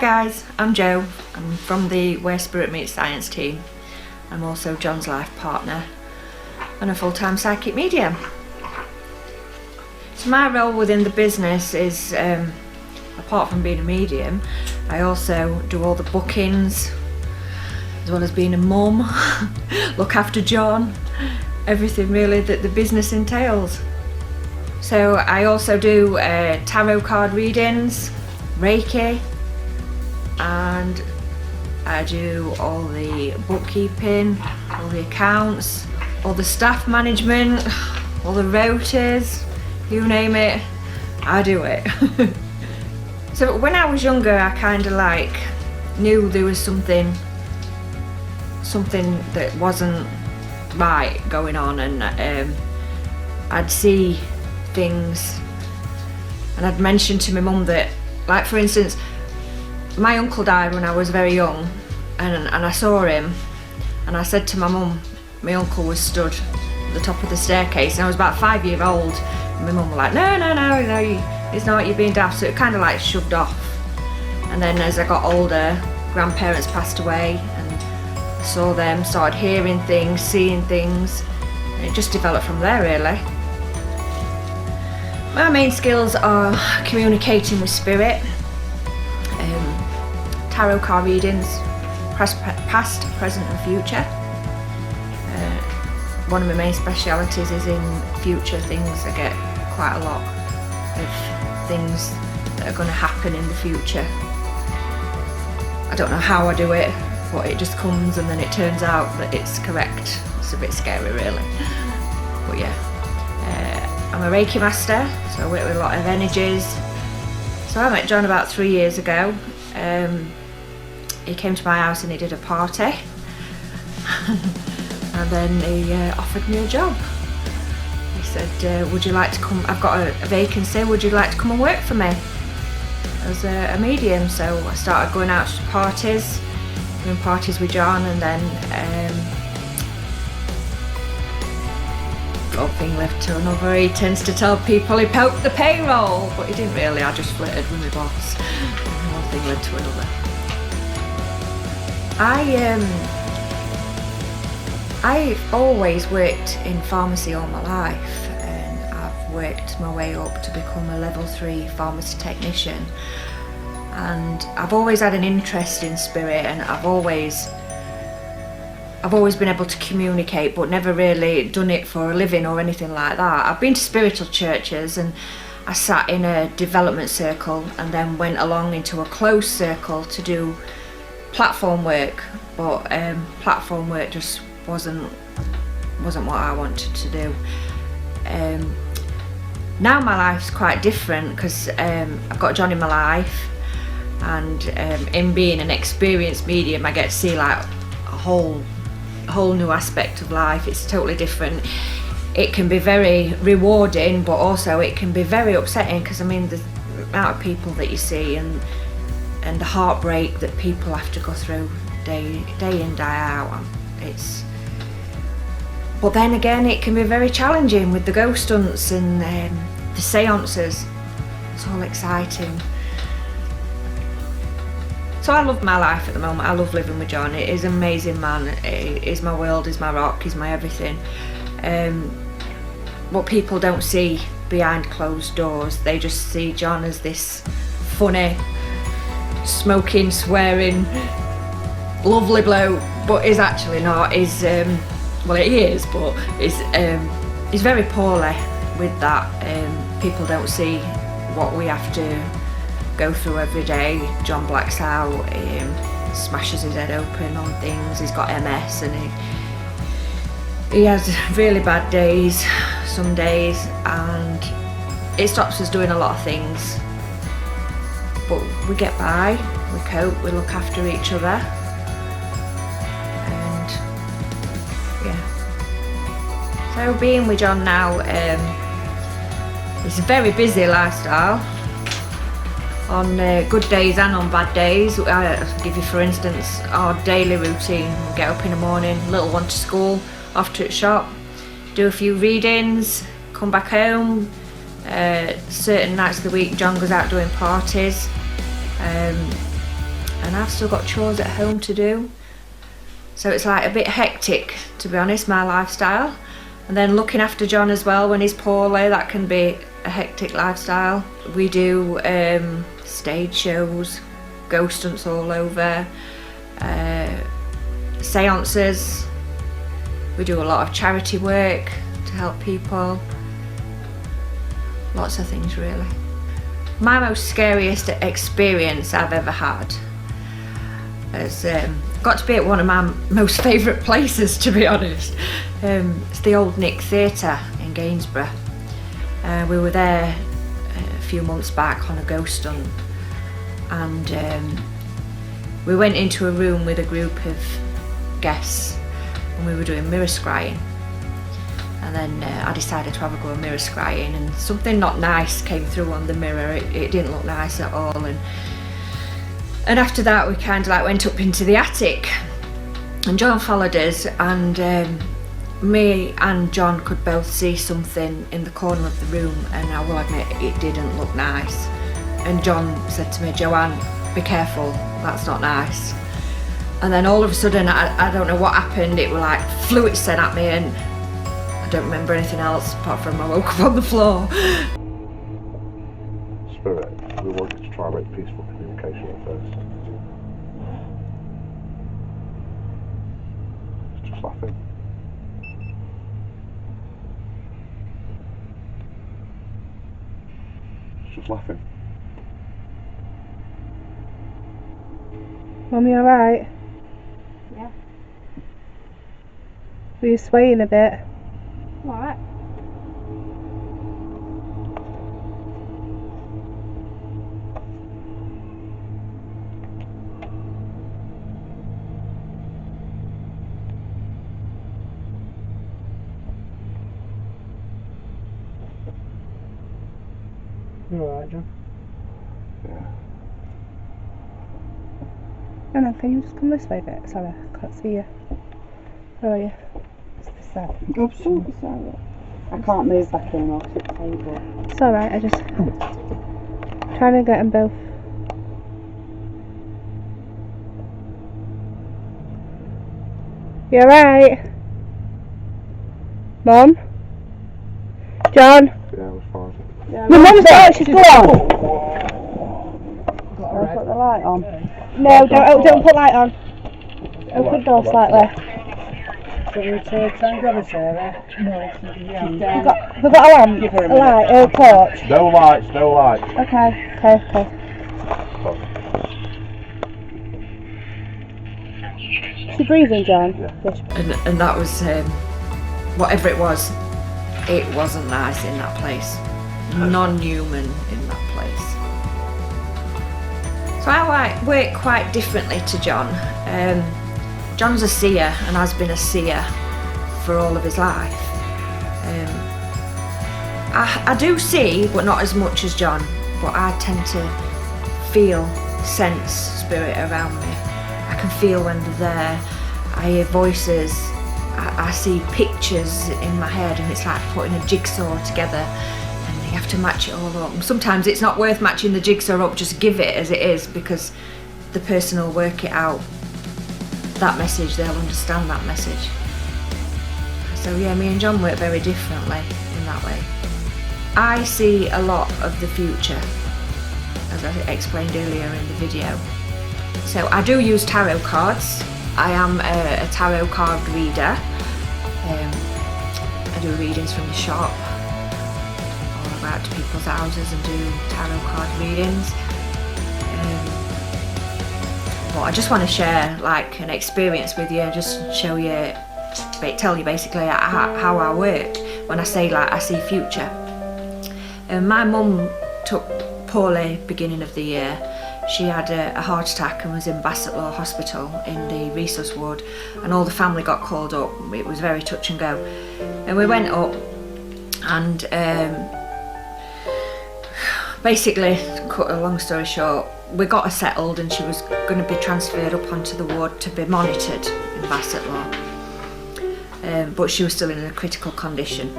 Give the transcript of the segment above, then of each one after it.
guys, I'm Jo. I'm from the Where Spirit Meets Science team. I'm also John's life partner and a full-time psychic medium. So my role within the business is, apart from being a medium, I also do all the bookings, as well as being a mum, look after John, everything really that the business entails. So I also do tarot card readings, Reiki, and I do all the bookkeeping, all the accounts, all the staff management, all the rotas, you name it, I do it. So when I was younger, I kind of like knew there was something that wasn't right going on, and I'd see things, and I'd mention to my mum that, like for instance, my uncle died when I was very young, and I saw him, and I said to my mum, my uncle was stood at the top of the staircase, and I was about 5 years old, and my mum was like, no, it's not, you're being daft. So it kind of like shoved off. And then as I got older, grandparents passed away, and I saw them, started hearing things, seeing things, and it just developed from there really. My main skills are communicating with spirit, tarot card readings, past, present and future. One of my main specialities is in future things. I get quite a lot of things that are going to happen in the future. I don't know how I do it, but it just comes and then it turns out that it's correct. It's a bit scary really, but yeah. I'm a Reiki master, so I work with a lot of energies. So I met John about 3 years ago. He came to my house and he did a party. And then he offered me a job. He said, would you like to come, I've got a vacancy, would you like to come and work for me as a medium? So I started going out to parties, doing parties with John, and then one thing led to another. He tends to tell people he poked the payroll, but he didn't really, I just flirted with my boss. And one thing led to another. I've always worked in pharmacy all my life, and I've worked my way up to become a level 3 pharmacy technician, and I've always had an interest in spirit, and I've always been able to communicate, but never really done it for a living or anything like that. I've been to spiritual churches, and I sat in a development circle and then went along into a closed circle to do platform work, but platform work just wasn't what I wanted to do. Now my life's quite different because I've got John in my life, and in being an experienced medium, I get to see like a whole new aspect of life. It's totally different. It can be very rewarding, but also it can be very upsetting, because I mean the amount of people that you see and the heartbreak that people have to go through day in, day out. But then again, it can be very challenging with the ghost hunts and the seances. It's all exciting. So I love my life at the moment. I love living with John. It is an amazing man. It is my world, is my rock, is my everything. What people don't see behind closed doors, they just see John as this funny, smoking, swearing, lovely bloke, but he's actually not. He's well, he is, but he's very poorly with that. People don't see what we have to go through every day. John blacks out, smashes his head open on things. He's got MS, and he has really bad days, some days, and it stops us doing a lot of things. But we get by, we cope, we look after each other. So being with John now, it's a very busy lifestyle, on good days and on bad days. I'll give you for instance our daily routine. We get up in the morning, little one to school, off to the shop, do a few readings, come back home. Certain nights of the week John goes out doing parties. and I've still got chores at home to do. So it's like a bit hectic, to be honest, my lifestyle. And then looking after John as well when he's poorly, that can be a hectic lifestyle. We do stage shows, ghost hunts all over, seances. We do a lot of charity work to help people. Lots of things really. My most scariest experience I've ever had has got to be at one of my most favourite places, to be honest. It's the Old Nick Theatre in Gainsborough. We were there a few months back on a ghost hunt, and we went into a room with a group of guests and we were doing mirror scrying. And then I decided to have a go at mirror scrying, and something not nice came through on the mirror. It didn't look nice at all. And after that we kind of like went up into the attic, and John followed us, and me and John could both see something in the corner of the room, and I will admit it didn't look nice. And John said to me, "Joanne, be careful, that's not nice." And then all of a sudden, I don't know what happened, it was like flew itself at me, and I don't remember anything else apart from I woke up on the floor. Spirit, we want you to try and make peaceful communication at first. It's just laughing. It's just laughing. Mum, you alright? Yeah. Were you swaying a bit? Alright. You alright, John? Yeah. Anna, can you just come this way a bit? Sorry, I can't see you. Where are you? It's this side. I'm sorry. I can't move back in or sit table. It's alright, I just trying to get them both. You alright? Mum? John? Yeah, it was fine. Yeah, My mum's got she's gone! I'll put the light on. No, don't put light on. Open the door slightly. Do you want me to try and grab a chair? No. We've got a lamp, Give her a a minute. light, a torch. No lights, no lights. Okay. Is she breathing, John? Yeah. And that was, whatever it wasn't nice in that place. Non-human in that place. So I work quite differently to John. John's a seer and has been a seer for all of his life. I do see, but not as much as John, but I tend to feel, sense spirit around me. I can feel when they're there. I hear voices. I see pictures in my head, and it's like putting a jigsaw together, and you have to match it all up. And sometimes it's not worth matching the jigsaw up, just give it as it is, because the person will work it out. That message, they'll understand that message. So yeah, me and John work very differently in that way. I see a lot of the future, as I explained earlier in the video. So I do use tarot cards. I am a tarot card reader. I do readings from the shop. I'll go out to people's houses and do tarot card readings. But I just want to share like an experience with you, just show you, tell you basically how I work when I say like I see future. My mum took poorly beginning of the year. She had a heart attack and was in Bassett Law Hospital in the resus ward, and all the family got called up. It was very touch and go. And we went up, and basically, cut a long story short, we got her settled and she was going to be transferred up onto the ward to be monitored in Bassett Law. But she was still in a critical condition.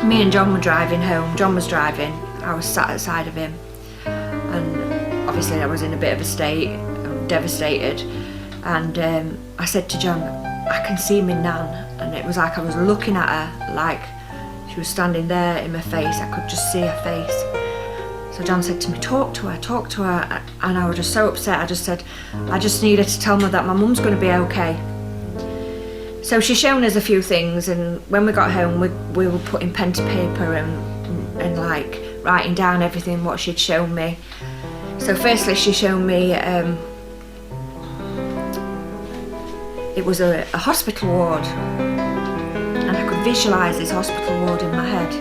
Me and John were driving home. John was driving, I was sat at the side of him, and obviously I was in a bit of a state. devastated. And I said to John, I can see my nan, and it was like I was looking at her, like she was standing there in my face. I could just see her face. So John said to me, talk to her. And I was just so upset. I just said, I just need her to tell me that my mum's going to be okay. So she's shown us a few things, and when we got home we were putting pen to paper and like writing down everything what she'd shown me. So firstly she showed me it was a hospital ward, and I could visualise this hospital ward in my head.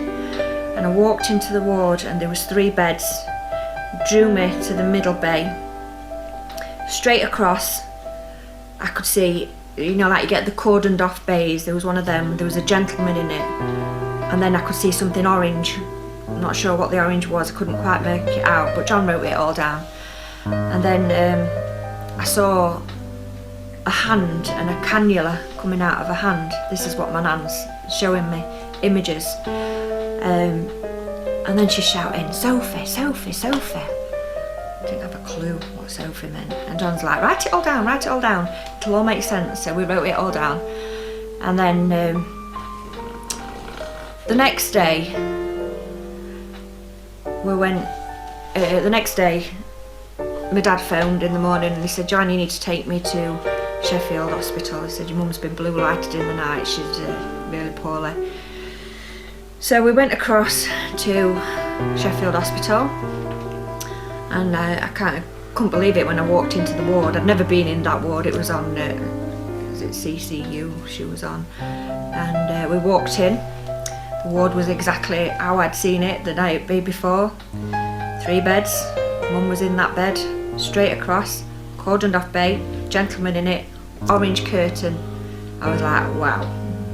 And I walked into the ward and there was 3 beds, drew me to the middle bay. Straight across I could see, you know, like you get the cordoned off bays, there was one of them, there was a gentleman in it, and then I could see something orange. I'm not sure what the orange was, I couldn't quite make it out, but John wrote it all down. And then I saw a hand and a cannula coming out of a hand. This is what my nan's showing me, images. And then she's shouting, Sophie, Sophie, Sophie. I didn't have a clue what Sophie meant. And John's like, write it all down, it'll all make sense. So we wrote it all down. And then the next day, my dad phoned in the morning and he said, John, you need to take me to Sheffield Hospital. He said, your mum's been blue lighted in the night, she's really poorly. So we went across to Sheffield Hospital, and I couldn't believe it when I walked into the ward. I'd never been in that ward, it was on, was it CCU she was on, and we walked in. The ward was exactly how I'd seen it the night before. 3 beds, mum was in that bed, straight across, cordoned off bay, gentleman in it, orange curtain. I was like, wow,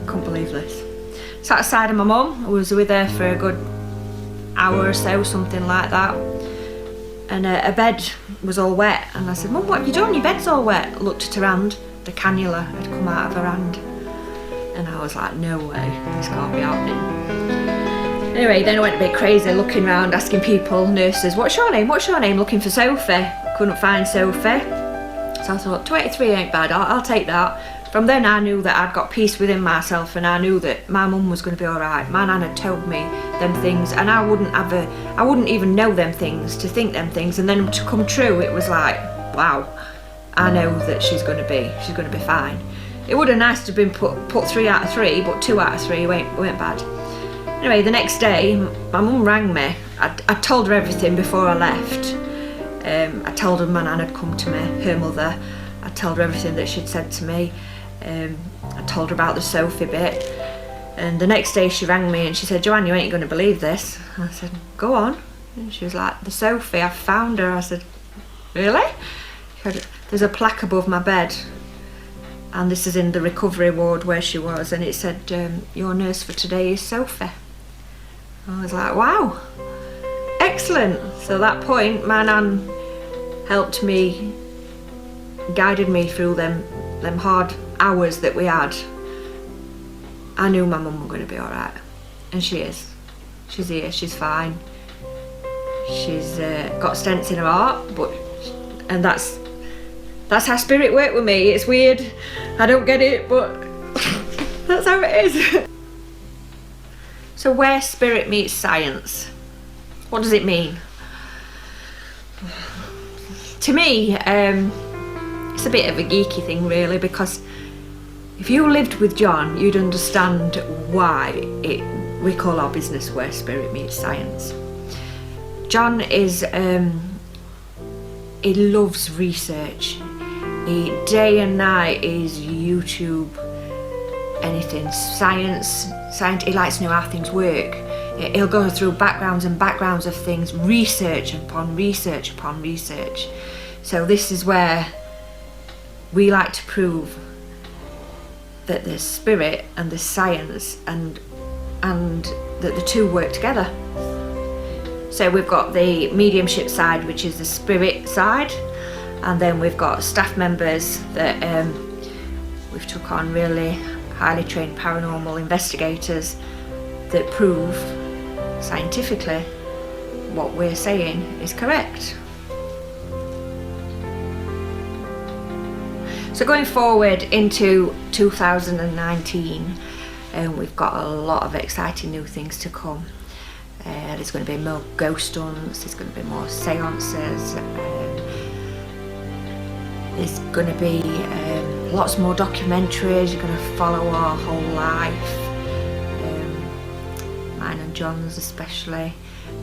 couldn't believe this. Sat aside of my mum, I was with her for a good hour or so, something like that. And her bed was all wet, and I said, Mum, what have you done? Your bed's all wet. I looked at her hand, the cannula had come out of her hand. And I was like, no way, this can't be happening. Anyway, then I went a bit crazy looking around, asking people, nurses, what's your name, looking for Sophie. Couldn't find Sophie. So I thought, 23 ain't bad, I'll take that. From then I knew that I'd got peace within myself, and I knew that my mum was going to be alright. My nan had told me them things, and I wouldn't even know them things, to think them things, and then to come true, it was like, wow, I know that she's going to be fine. It would have nice to have been put 3 out of 3, but 2 out of 3 weren't bad. Anyway, the next day, my mum rang me. I told her everything before I left. I told her my nan had come to me, her mother. I told her everything that she'd said to me. I told her about the Sophie bit. And the next day she rang me and she said, Joanne, you ain't going to believe this. I said, go on. And she was like, the Sophie, I found her. I said, really? She said, there's a plaque above my bed. And this is in the recovery ward where she was. And it said, your nurse for today is Sophie. I was like, wow, excellent. So at that point, my nan helped me, guided me through them hard hours that we had. I knew my mum was going to be alright, and she is. She's here, she's fine. She's got stents in her heart, and that's how spirit worked with me. It's weird, I don't get it, but that's how it is. So where spirit meets science, what does it mean? To me, it's a bit of a geeky thing really, because if you lived with John, you'd understand why we call our business Where Spirit Meets Science. John is, he loves research. He day and night is YouTube, anything, science, he likes to know how things work. He'll go through backgrounds and backgrounds of things, research upon research upon research. So this is where we like to prove that there's spirit and there's science, and that the two work together. So we've got the mediumship side, which is the spirit side, and then we've got staff members that we've took on really highly trained paranormal investigators that prove scientifically what we're saying is correct. So going forward into 2019, we've got a lot of exciting new things to come. There's going to be more ghost hunts, there's going to be more seances, there's going to be lots more documentaries. You're going to follow our whole life, mine and John's especially.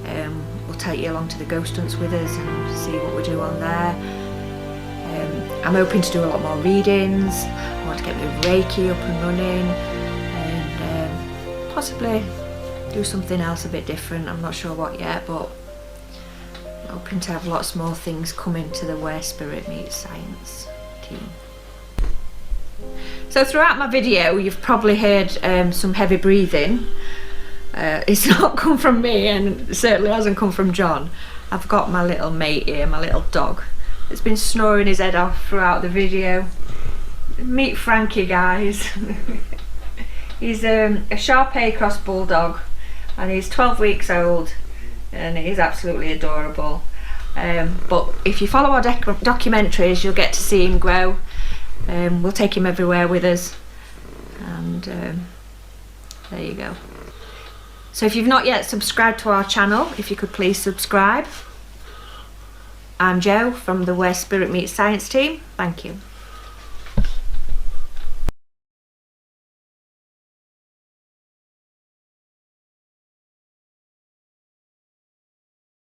We'll take you along to the ghost hunts with us and see what we do on there. I'm hoping to do a lot more readings. I want to get my Reiki up and running, and possibly do something else a bit different. I'm not sure what yet, but I'm hoping to have lots more things coming to the Where Spirit Meets Science team. So throughout my video you've probably heard some heavy breathing. It's not come from me, and certainly hasn't come from John. I've got my little mate here, my little dog. It's been snoring his head off throughout the video. Meet Frankie, guys. He's a Shar-Pei cross bulldog, and he's 12 weeks old, and he's absolutely adorable. But if you follow our documentaries, you'll get to see him grow. We'll take him everywhere with us, and there you go. So if you've not yet subscribed to our channel, if you could please subscribe. I'm Jo from the Where Spirit Meets Science team. Thank you.